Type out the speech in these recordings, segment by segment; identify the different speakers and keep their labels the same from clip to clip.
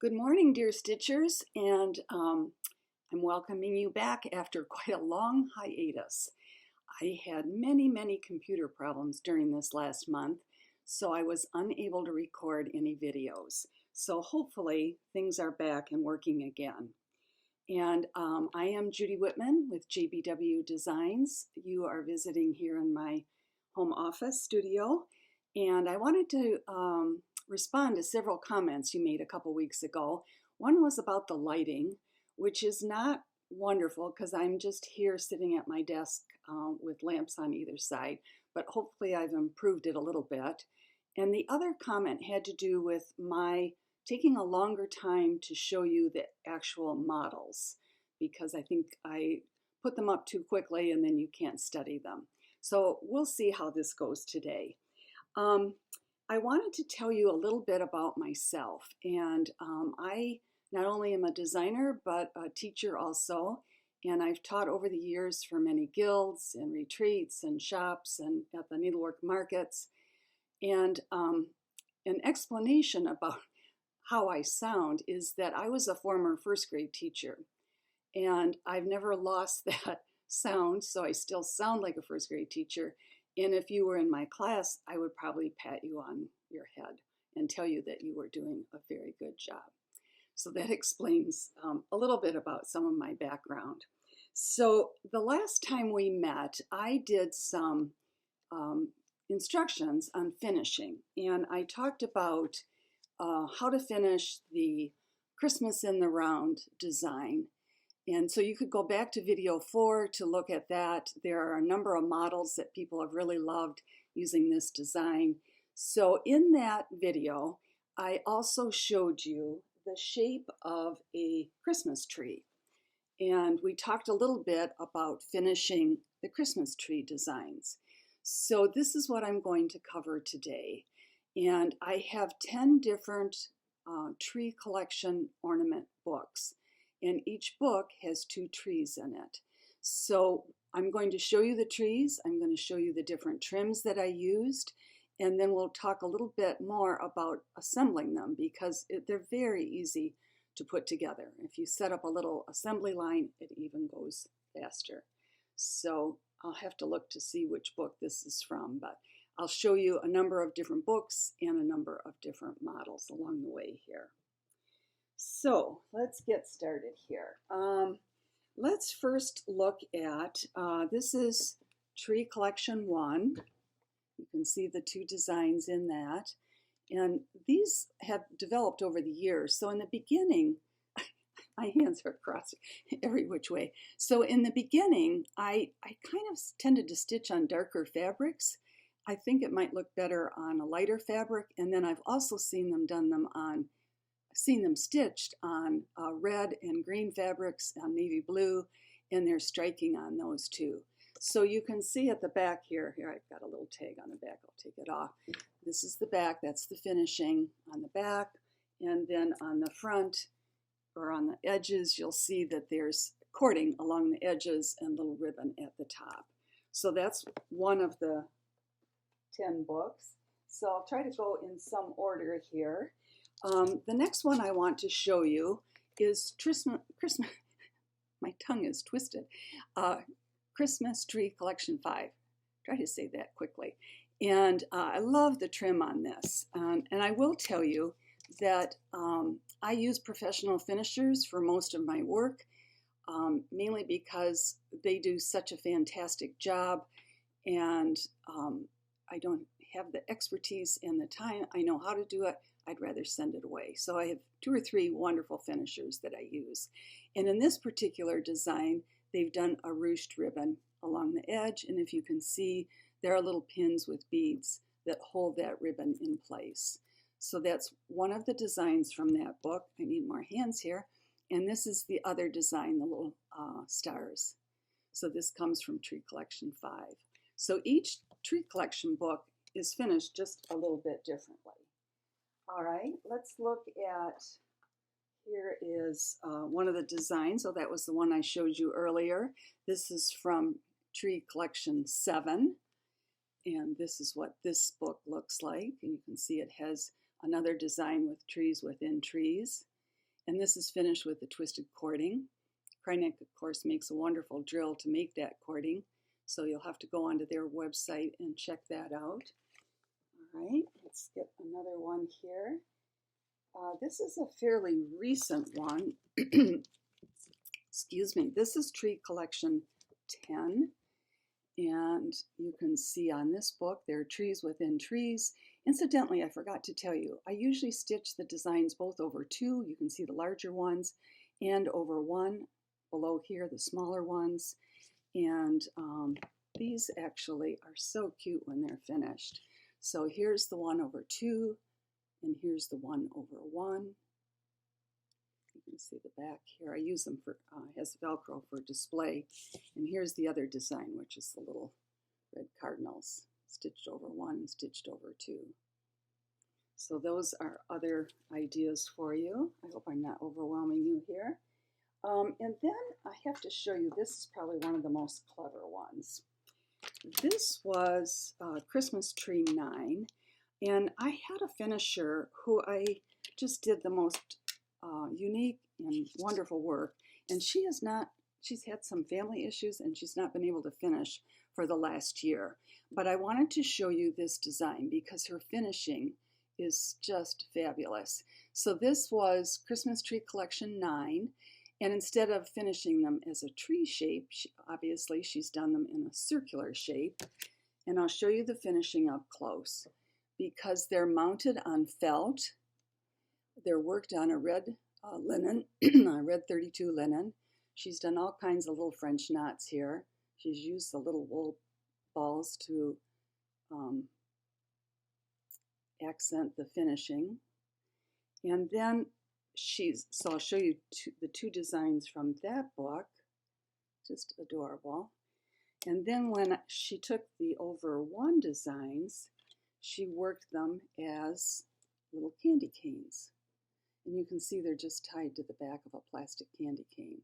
Speaker 1: Good morning, dear Stitchers, and I'm welcoming you back after quite a long hiatus. I had many computer problems during this last month, so I was unable to record any videos. So hopefully things are back and working again. And I am Judy Whitman with JBW Designs. You are visiting here in my home office studio, and I wanted to respond to several comments you made a couple weeks ago. One was about the lighting, which is not wonderful because I'm just here sitting at my desk with lamps on either side, but hopefully I've improved it a little bit. And the other comment had to do with my taking a longer time to show you the actual models because I think I put them up too quickly and then you can't study them. So we'll see how this goes today. I wanted to tell you a little bit about myself, and I not only am a designer but a teacher also, and I've taught over the years for many guilds and retreats and shops and at the needlework markets. And an explanation about how I sound is that I was a former first grade teacher, and I've never lost that sound, so I still sound like a first grade teacher. And if you were in my class, I would probably pat you on your head and tell you that you were doing a very good job. So that explains a little bit about some of my background. So the last time we met, I did some instructions on finishing, and I talked about how to finish the Christmas in the Round design. And so you could go back to video 4 to look at that. There are a number of models that people have really loved using this design. So in that video, I also showed you the shape of a Christmas tree. And we talked a little bit about finishing the Christmas tree designs. So this is what I'm going to cover today. And I have 10 different tree collection ornament books. And each book has 2 trees in it. So I'm going to show you the trees, I'm going to show you the different trims that I used, and then we'll talk a little bit more about assembling them because they're very easy to put together. If you set up a little assembly line, it even goes faster. So I'll have to look to see which book this is from, but I'll show you a number of different books and a number of different models along the way here. So let's get started here. Let's first look at, this is Tree Collection 1. You can see the 2 designs in that. And these have developed over the years. So in the beginning, my hands are crossed every which way. So in the beginning, I kind of tended to stitch on darker fabrics. I think it might look better on a lighter fabric. And then I've also seen them stitched on red and green fabrics, on navy blue, and they're striking on those too. So you can see at the back here, I've got a little tag on the back, I'll take it off. This is the back, that's the finishing on the back, and then on the front or on the edges, you'll see that there's cording along the edges and little ribbon at the top. So that's one of the 10 books. So I'll try to go in some order here. The next one I want to show you is Christmas, my tongue is twisted, Christmas Tree Collection 5. Try to say that quickly. And I love the trim on this. And I will tell you that I use professional finishers for most of my work, mainly because they do such a fantastic job, and I don't have the expertise and the time. I know how to do it. I'd rather send it away. So I have 2 or 3 wonderful finishers that I use. And in this particular design, they've done a ruched ribbon along the edge. And if you can see, there are little pins with beads that hold that ribbon in place. So that's one of the designs from that book. I need more hands here. And this is the other design, the little stars. So this comes from Tree Collection 5. So each Tree Collection book is finished just a little bit differently. All right, let's look at, here is one of the designs. So that was the one I showed you earlier. This is from Tree Collection 7. And this is what this book looks like. And you can see it has another design with trees within trees. And this is finished with the twisted cording. Krynek, of course, makes a wonderful drill to make that cording. So you'll have to go onto their website and check that out. All right, let's get another one here. This is a fairly recent one. Excuse me. This is Tree Collection 10. And you can see on this book, there are trees within trees. Incidentally, I forgot to tell you, I usually stitch the designs both over two, you can see the larger ones, and over one, below here, the smaller ones. And these actually are so cute when they're finished. So here's the one over two, and here's the one over one. You can see the back here. I use them for, as Velcro for display. And here's the other design, which is the little red cardinals, stitched over one and stitched over two. So those are other ideas for you. I hope I'm not overwhelming you here. And then I have to show you, this is probably one of the most clever ones. This was Christmas Tree 9, and I had a finisher who I just did the most unique and wonderful work, and she's had some family issues and she's not been able to finish for the last year. But I wanted to show you this design because her finishing is just fabulous. So this was Christmas Tree Collection 9. And instead of finishing them as a tree shape, obviously she's done them in a circular shape. And I'll show you the finishing up close. Because they're mounted on felt, they're worked on a red linen, a red 32 linen. She's done all kinds of little French knots here. She's used the little wool balls to accent the finishing. And then so I'll show you the two designs from that book, just adorable. And then when she took the over one designs, she worked them as little candy canes. And you can see they're just tied to the back of a plastic candy cane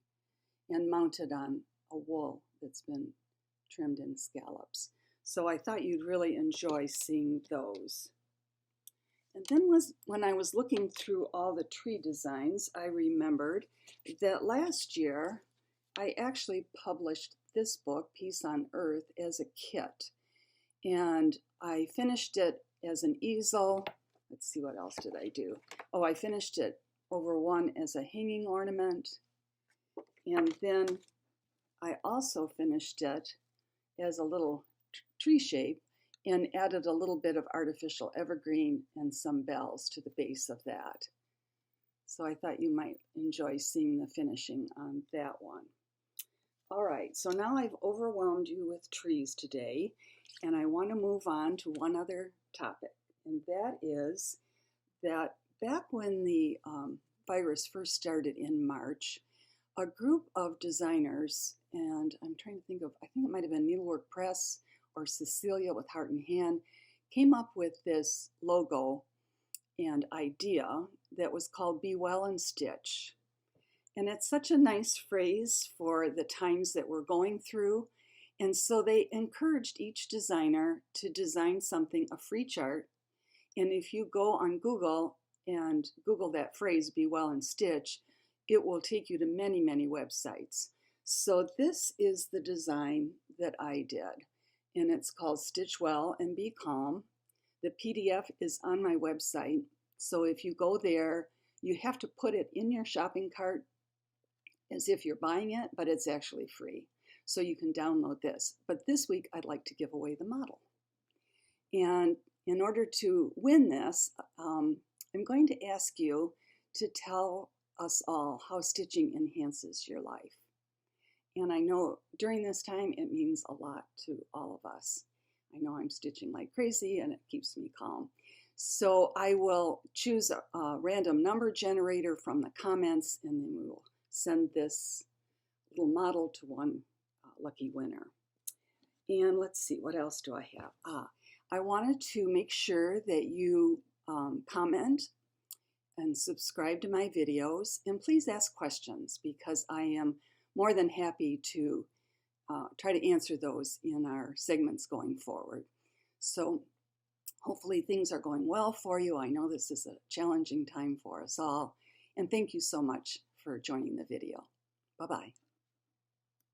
Speaker 1: and mounted on a wool that's been trimmed in scallops. So I thought you'd really enjoy seeing those. And then when I was looking through all the tree designs, I remembered that last year I actually published this book, Peace on Earth, as a kit. And I finished it as an easel. Let's see, what else did I do? Oh, I finished it over one as a hanging ornament. And then I also finished it as a little tree shape and added a little bit of artificial evergreen and some bells to the base of that. So I thought you might enjoy seeing the finishing on that one. All right, so now I've overwhelmed you with trees today, and I want to move on to one other topic, and that is that back when the virus first started in March, a group of designers, and I'm trying to think of, I think it might have been Needlework Press or Cecilia with Heart and Hand, came up with this logo and idea that was called Be Well and Stitch. And it's such a nice phrase for the times that we're going through. And so they encouraged each designer to design something, a free chart. And if you go on Google and Google that phrase, Be Well and Stitch, it will take you to many, many websites. So this is the design that I did. And it's called Stitch Well and Be Calm. The PDF is on my website. So if you go there, you have to put it in your shopping cart as if you're buying it, but it's actually free. So you can download this. But this week, I'd like to give away the model. And in order to win this, I'm going to ask you to tell us all how stitching enhances your life. And I know during this time, it means a lot to all of us. I know I'm stitching like crazy and it keeps me calm. So I will choose a random number generator from the comments, and then we will send this little model to one lucky winner. And let's see, what else do I have? I wanted to make sure that you comment and subscribe to my videos, and please ask questions because I am more than happy to try to answer those in our segments going forward. So hopefully things are going well for you. I know this is a challenging time for us all, And thank you so much for joining the video. Bye-bye.